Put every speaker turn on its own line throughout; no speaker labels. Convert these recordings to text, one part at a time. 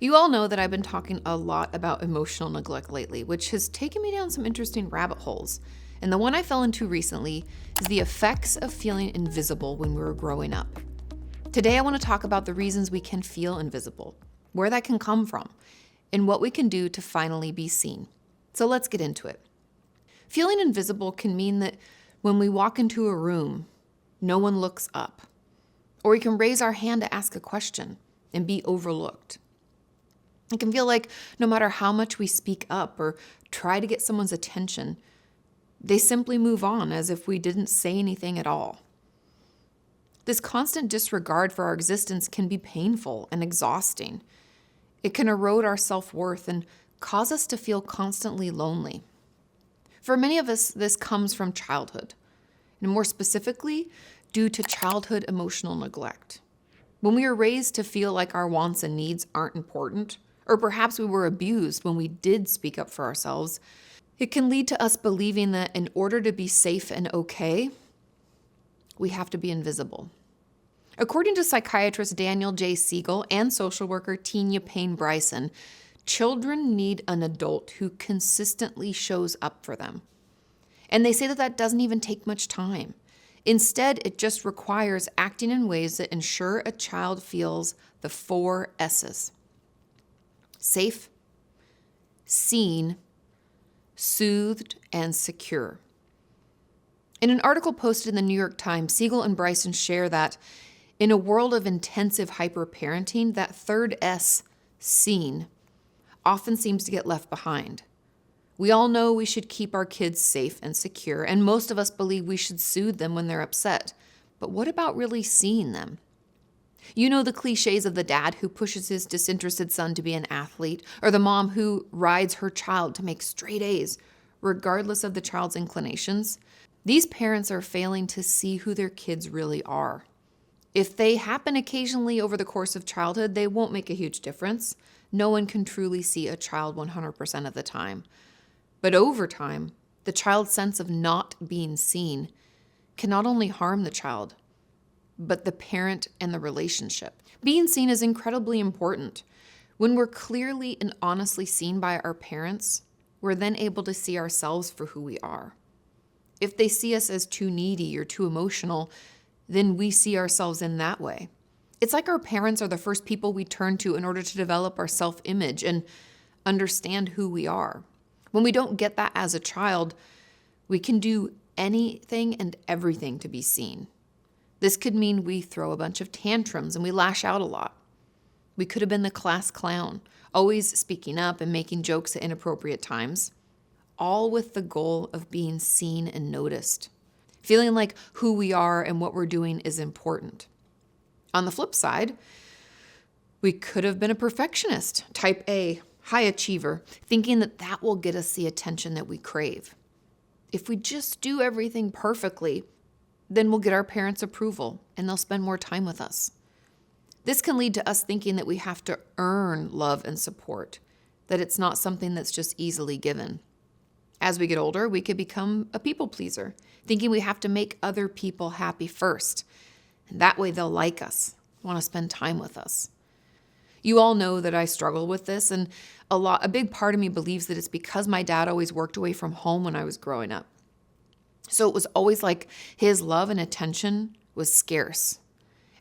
You all know that I've been talking a lot about emotional neglect lately, which has taken me down some interesting rabbit holes. And the one I fell into recently is the effects of feeling invisible when we were growing up. Today, I want to talk about the reasons we can feel invisible, where that can come from, and what we can do to finally be seen. So let's get into it. Feeling invisible can mean that when we walk into a room, no one looks up, or we can raise our hand to ask a question and be overlooked. It can feel like no matter how much we speak up or try to get someone's attention, they simply move on as if we didn't say anything at all. This constant disregard for our existence can be painful and exhausting. It can erode our self-worth and cause us to feel constantly lonely. For many of us, this comes from childhood, and more specifically, due to childhood emotional neglect. When we are raised to feel like our wants and needs aren't important, or perhaps we were abused when we did speak up for ourselves, it can lead to us believing that in order to be safe and okay, we have to be invisible. According to psychiatrist Daniel J. Siegel and social worker Tina Payne Bryson, children need an adult who consistently shows up for them. And they say that doesn't even take much time. Instead, it just requires acting in ways that ensure a child feels the 4 S's. Safe, seen, soothed, and secure. In an article posted in the New York Times, Siegel and Bryson share that in a world of intensive hyper-parenting, that third S, seen, often seems to get left behind. We all know we should keep our kids safe and secure, and most of us believe we should soothe them when they're upset. But what about really seeing them? You know the cliches of the dad who pushes his disinterested son to be an athlete, or the mom who rides her child to make straight A's, regardless of the child's inclinations. These parents are failing to see who their kids really are. If they happen occasionally over the course of childhood, they won't make a huge difference. No one can truly see a child 100% of the time. But over time, the child's sense of not being seen can not only harm the child, but the parent and the relationship. Being seen is incredibly important. When we're clearly and honestly seen by our parents, we're then able to see ourselves for who we are. If they see us as too needy or too emotional, then we see ourselves in that way. It's like our parents are the first people we turn to in order to develop our self-image and understand who we are. When we don't get that as a child, we can do anything and everything to be seen. This could mean we throw a bunch of tantrums and we lash out a lot. We could have been the class clown, always speaking up and making jokes at inappropriate times, all with the goal of being seen and noticed, feeling like who we are and what we're doing is important. On the flip side, we could have been a perfectionist, type A, high achiever, thinking that will get us the attention that we crave. If we just do everything perfectly, then we'll get our parents' approval and they'll spend more time with us. This can lead to us thinking that we have to earn love and support, that it's not something that's just easily given. As we get older, we could become a people pleaser, thinking we have to make other people happy first. And that way they'll like us, want to spend time with us. You all know that I struggle with this, and a big part of me believes that it's because my dad always worked away from home when I was growing up. So it was always like his love and attention was scarce,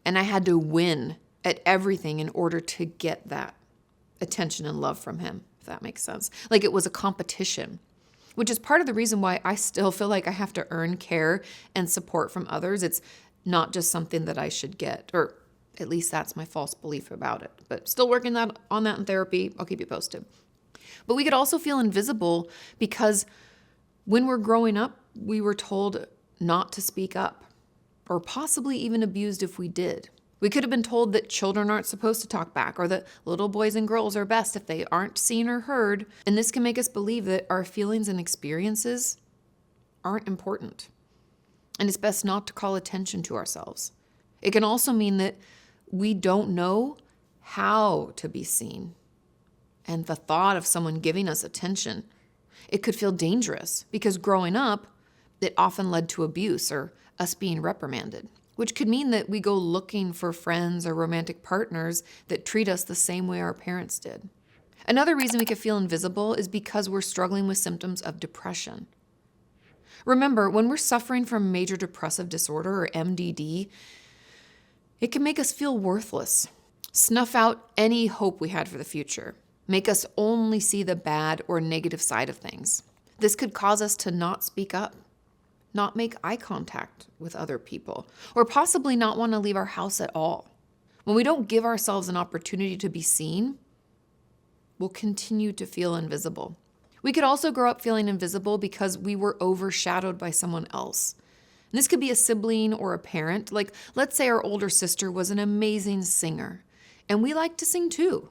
and I had to win at everything in order to get that attention and love from him, if that makes sense. Like it was a competition, which is part of the reason why I still feel like I have to earn care and support from others. It's not just something that I should get, or at least that's my false belief about it. But still working on that in therapy. I'll keep you posted. But we could also feel invisible because when we're growing up, we were told not to speak up, or possibly even abused if we did. We could have been told that children aren't supposed to talk back, or that little boys and girls are best if they aren't seen or heard. And this can make us believe that our feelings and experiences aren't important. And it's best not to call attention to ourselves. It can also mean that we don't know how to be seen. And the thought of someone giving us attention, it could feel dangerous because growing up, it often led to abuse or us being reprimanded. which could mean that we go looking for friends or romantic partners that treat us the same way our parents did. Another reason we could feel invisible is because we're struggling with symptoms of depression. Remember, when we're suffering from major depressive disorder or MDD, it can make us feel worthless, snuff out any hope we had for the future, make us only see the bad or negative side of things. This could cause us to not speak up, not make eye contact with other people, or possibly not want to leave our house at all. When we don't give ourselves an opportunity to be seen, we'll continue to feel invisible. We could also grow up feeling invisible because we were overshadowed by someone else. And this could be a sibling or a parent. Like, let's say our older sister was an amazing singer, and we like to sing too.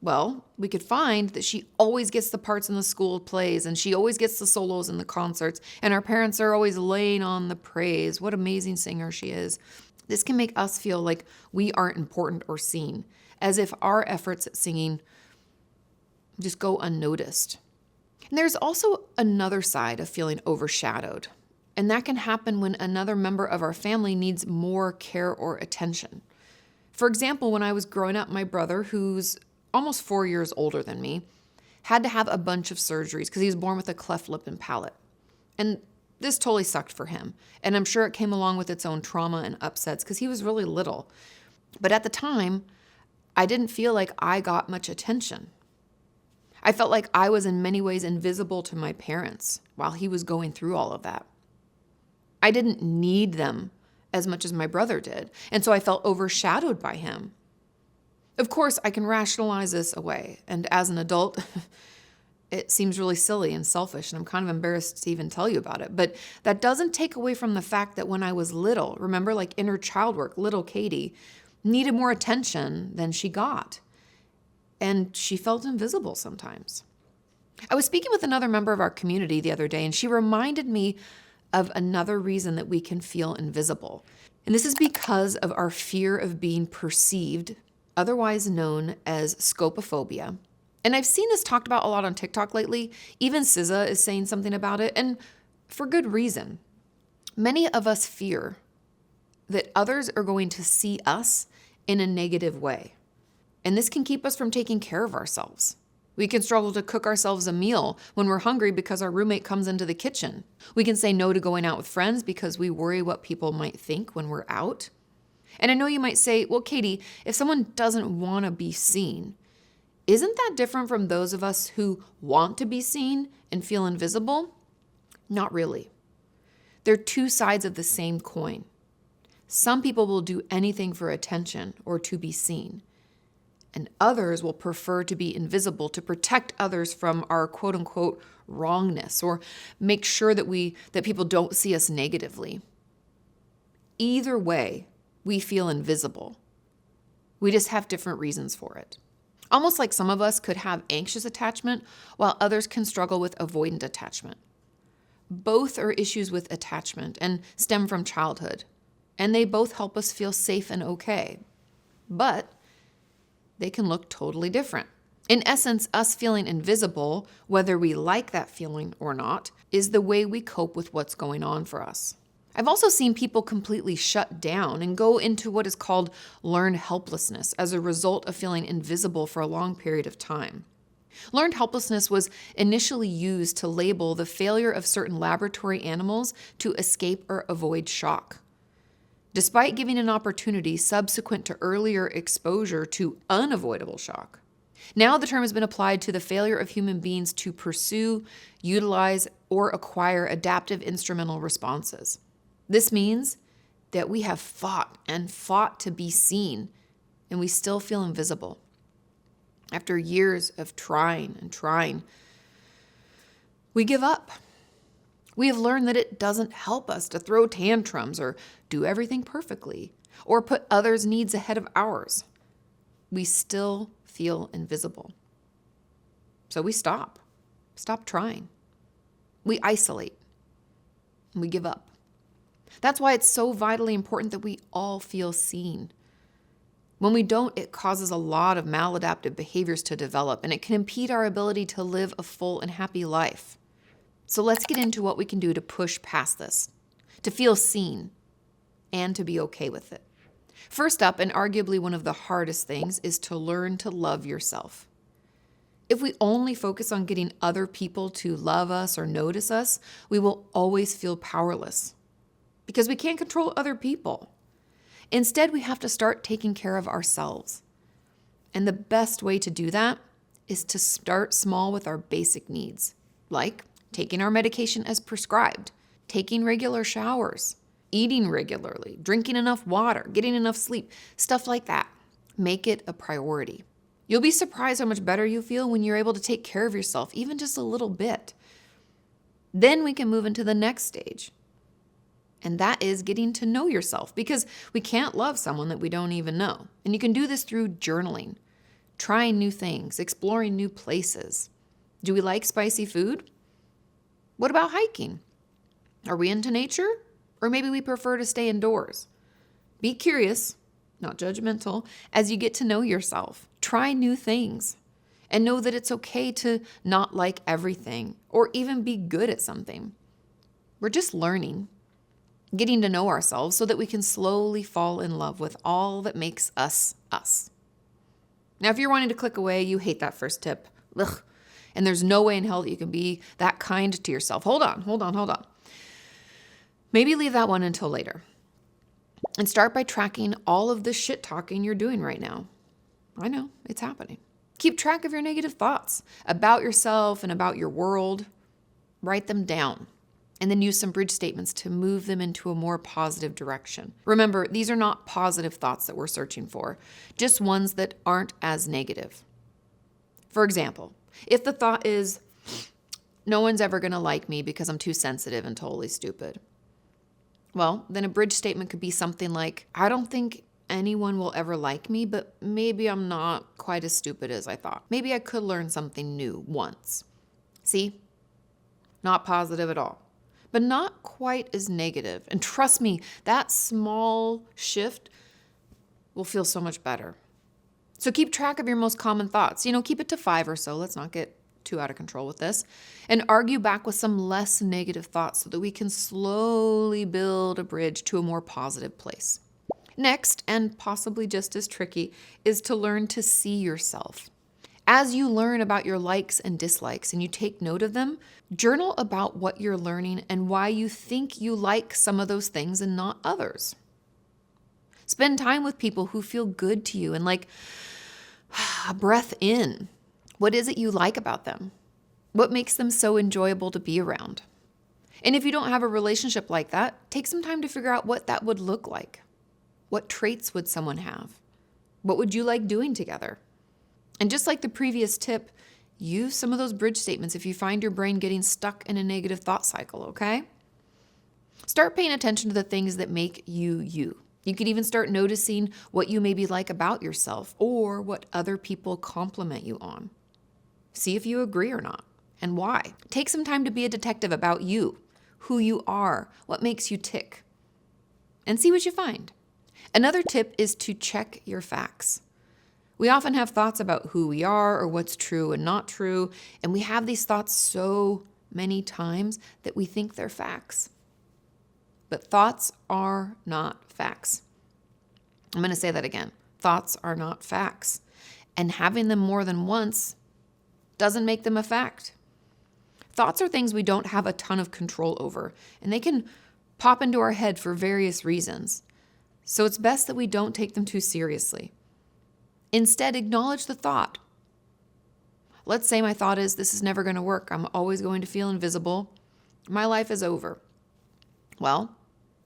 Well, we could find that she always gets the parts in the school plays, and she always gets the solos in the concerts, and our parents are always laying on the praise. What amazing singer she is. This can make us feel like we aren't important or seen, as if our efforts at singing just go unnoticed. And there's also another side of feeling overshadowed, and that can happen when another member of our family needs more care or attention. For example, when I was growing up, my brother, who's almost 4 years older than me, had to have a bunch of surgeries because he was born with a cleft lip and palate. And this totally sucked for him. And I'm sure it came along with its own trauma and upsets because he was really little. But at the time, I didn't feel like I got much attention. I felt like I was in many ways invisible to my parents while he was going through all of that. I didn't need them as much as my brother did, and so I felt overshadowed by him. Of course, I can rationalize this away, and as an adult, it seems really silly and selfish, and I'm kind of embarrassed to even tell you about it, but that doesn't take away from the fact that when I was little, remember, like inner child work, little Kati needed more attention than she got, and she felt invisible sometimes. I was speaking with another member of our community the other day, and she reminded me of another reason that we can feel invisible. And this is because of our fear of being perceived, otherwise known as scopophobia. And I've seen this talked about a lot on TikTok lately. Even SZA is saying something about it, and for good reason. Many of us fear that others are going to see us in a negative way. And this can keep us from taking care of ourselves. We can struggle to cook ourselves a meal when we're hungry because our roommate comes into the kitchen. We can say no to going out with friends because we worry what people might think when we're out. And I know you might say, well, Kati, if someone doesn't want to be seen, isn't that different from those of us who want to be seen and feel invisible? Not really. They're two sides of the same coin. Some people will do anything for attention or to be seen, and others will prefer to be invisible to protect others from our quote unquote wrongness or make sure that people don't see us negatively. Either way, we feel invisible. We just have different reasons for it. Almost like some of us could have anxious attachment while others can struggle with avoidant attachment. Both are issues with attachment and stem from childhood, and they both help us feel safe and okay. But they can look totally different. In essence, us feeling invisible, whether we like that feeling or not, is the way we cope with what's going on for us. I've also seen people completely shut down and go into what is called learned helplessness as a result of feeling invisible for a long period of time. Learned helplessness was initially used to label the failure of certain laboratory animals to escape or avoid shock. Despite giving an opportunity subsequent to earlier exposure to unavoidable shock. Now the term has been applied to the failure of human beings to pursue, utilize, or acquire adaptive instrumental responses. This means that we have fought and fought to be seen, and we still feel invisible. After years of trying and trying, we give up. We have learned that it doesn't help us to throw tantrums or do everything perfectly or put others' needs ahead of ours. We still feel invisible. So we stop trying. We isolate. We give up. That's why it's so vitally important that we all feel seen. When we don't, it causes a lot of maladaptive behaviors to develop, and it can impede our ability to live a full and happy life. So let's get into what we can do to push past this, to feel seen, and to be okay with it. First up, and arguably one of the hardest things, is to learn to love yourself. If we only focus on getting other people to love us or notice us, we will always feel powerless because we can't control other people. Instead, we have to start taking care of ourselves. And the best way to do that is to start small with our basic needs, like taking our medication as prescribed, taking regular showers, eating regularly, drinking enough water, getting enough sleep, stuff like that. Make it a priority. You'll be surprised how much better you feel when you're able to take care of yourself, even just a little bit. Then we can move into the next stage. And that is getting to know yourself, because we can't love someone that we don't even know. And you can do this through journaling, trying new things, exploring new places. Do we like spicy food? What about hiking? Are we into nature? Or maybe we prefer to stay indoors. Be curious, not judgmental, as you get to know yourself. Try new things and know that it's okay to not like everything or even be good at something. We're just learning, getting to know ourselves so that we can slowly fall in love with all that makes us us. Now, if you're wanting to click away, you hate that first tip. Ugh. And there's no way in hell that you can be that kind to yourself. Hold on. Maybe leave that one until later. And start by tracking all of the shit talking you're doing right now. I know, it's happening. Keep track of your negative thoughts about yourself and about your world. Write them down. And then use some bridge statements to move them into a more positive direction. Remember, these are not positive thoughts that we're searching for, just ones that aren't as negative. For example, if the thought is, no one's ever going to like me because I'm too sensitive and totally stupid. Well, then a bridge statement could be something like, I don't think anyone will ever like me, but maybe I'm not quite as stupid as I thought. Maybe I could learn something new once. See? Not positive at all, but not quite as negative. And trust me, that small shift will feel so much better. So keep track of your most common thoughts. Keep it to 5 or so. Let's not get too out of control with this. And argue back with some less negative thoughts so that we can slowly build a bridge to a more positive place. Next, and possibly just as tricky, is to learn to see yourself. As you learn about your likes and dislikes and you take note of them, journal about what you're learning and why you think you like some of those things and not others. Spend time with people who feel good to you and like a breath in. What is it you like about them? What makes them so enjoyable to be around? And if you don't have a relationship like that, take some time to figure out what that would look like. What traits would someone have? What would you like doing together? And just like the previous tip, use some of those bridge statements if you find your brain getting stuck in a negative thought cycle, okay? Start paying attention to the things that make you you. You could even start noticing what you maybe like about yourself or what other people compliment you on. See if you agree or not, and why. Take some time to be a detective about you, who you are, what makes you tick, and see what you find. Another tip is to check your facts. We often have thoughts about who we are or what's true and not true, and we have these thoughts so many times that we think they're facts. But thoughts are not facts. I'm going to say that again. Thoughts are not facts. And having them more than once doesn't make them a fact. Thoughts are things we don't have a ton of control over, and they can pop into our head for various reasons. So it's best that we don't take them too seriously. Instead, acknowledge the thought. Let's say my thought is, this is never going to work. I'm always going to feel invisible. My life is over. Well,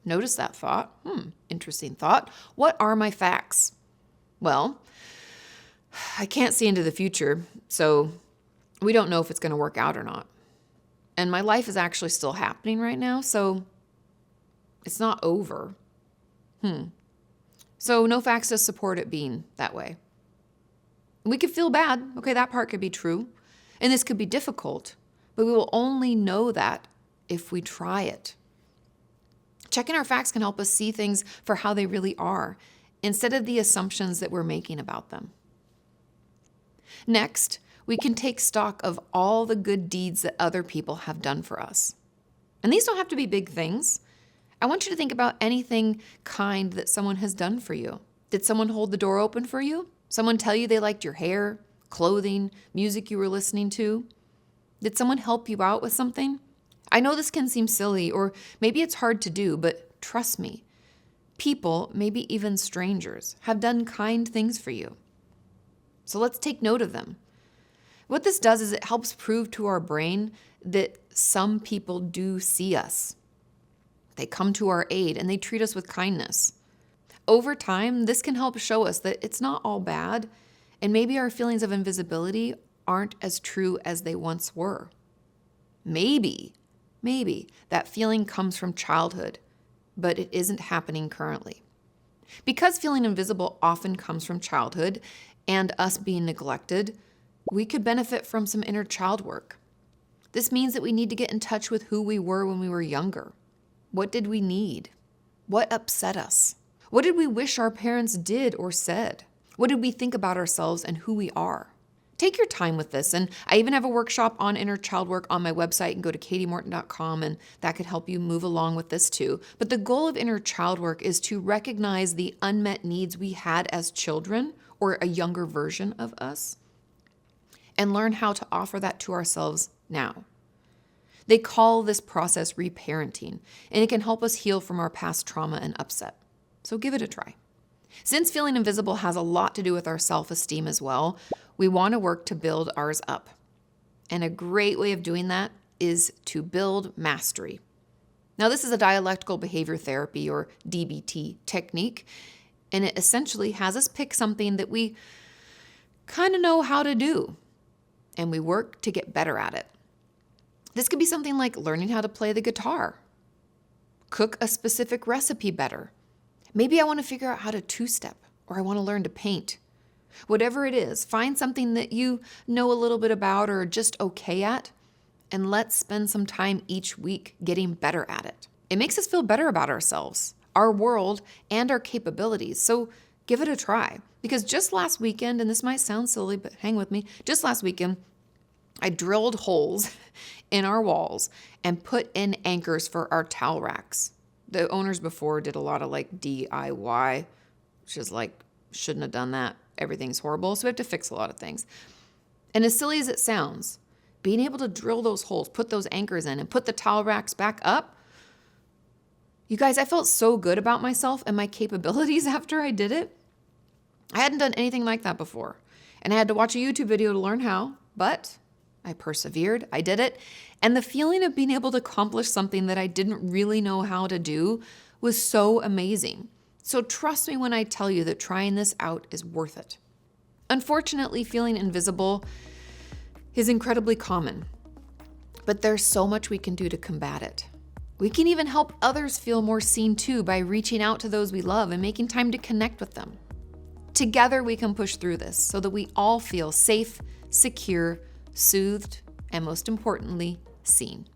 notice that thought. Interesting thought. What are my facts? Well, I can't see into the future, so we don't know if it's going to work out or not. And my life is actually still happening right now, so it's not over. So no facts to support it being that way. We could feel bad. Okay, that part could be true. And this could be difficult, but we will only know that if we try it. Checking our facts can help us see things for how they really are, instead of the assumptions that we're making about them. Next, we can take stock of all the good deeds that other people have done for us. And these don't have to be big things. I want you to think about anything kind that someone has done for you. Did someone hold the door open for you? Someone tell you they liked your hair, clothing, music you were listening to? Did someone help you out with something? I know this can seem silly, or maybe it's hard to do, but trust me, people, maybe even strangers, have done kind things for you. So let's take note of them. What this does is it helps prove to our brain that some people do see us. They come to our aid and they treat us with kindness. Over time, this can help show us that it's not all bad, and maybe our feelings of invisibility aren't as true as they once were. Maybe that feeling comes from childhood, but it isn't happening currently. Because feeling invisible often comes from childhood and us being neglected, we could benefit from some inner child work. This means that we need to get in touch with who we were when we were younger. What did we need? What upset us? What did we wish our parents did or said? What did we think about ourselves and who we are? Take your time with this, and I even have a workshop on inner child work on my website. You can go to katiemorton.com, and that could help you move along with this too. But the goal of inner child work is to recognize the unmet needs we had as children or a younger version of us and learn how to offer that to ourselves now. They call this process reparenting, and it can help us heal from our past trauma and upset. So give it a try. Since feeling invisible has a lot to do with our self-esteem as well, we want to work to build ours up. And a great way of doing that is to build mastery. Now, this is a dialectical behavior therapy, or DBT technique, and it essentially has us pick something that we kind of know how to do, and we work to get better at it. This could be something like learning how to play the guitar, cook a specific recipe better. Maybe I want to figure out how to two-step, or I want to learn to paint. Whatever it is, find something that you know a little bit about or are just okay at, and let's spend some time each week getting better at it. It makes us feel better about ourselves, our world, and our capabilities. So give it a try. Because just last weekend, and this might sound silly, but hang with me, just last weekend, I drilled holes in our walls and put in anchors for our towel racks. The owners before did a lot of like DIY, which is like, shouldn't have done that. Everything's horrible. So we have to fix a lot of things. And as silly as it sounds, being able to drill those holes, put those anchors in, and put the towel racks back up, you guys, I felt so good about myself and my capabilities after I did it. I hadn't done anything like that before. And I had to watch a YouTube video to learn how, but I persevered, I did it, and the feeling of being able to accomplish something that I didn't really know how to do was so amazing. So trust me when I tell you that trying this out is worth it. Unfortunately, feeling invisible is incredibly common, but there's so much we can do to combat it. We can even help others feel more seen too by reaching out to those we love and making time to connect with them. Together we can push through this so that we all feel safe, secure, soothed, and most importantly, seen.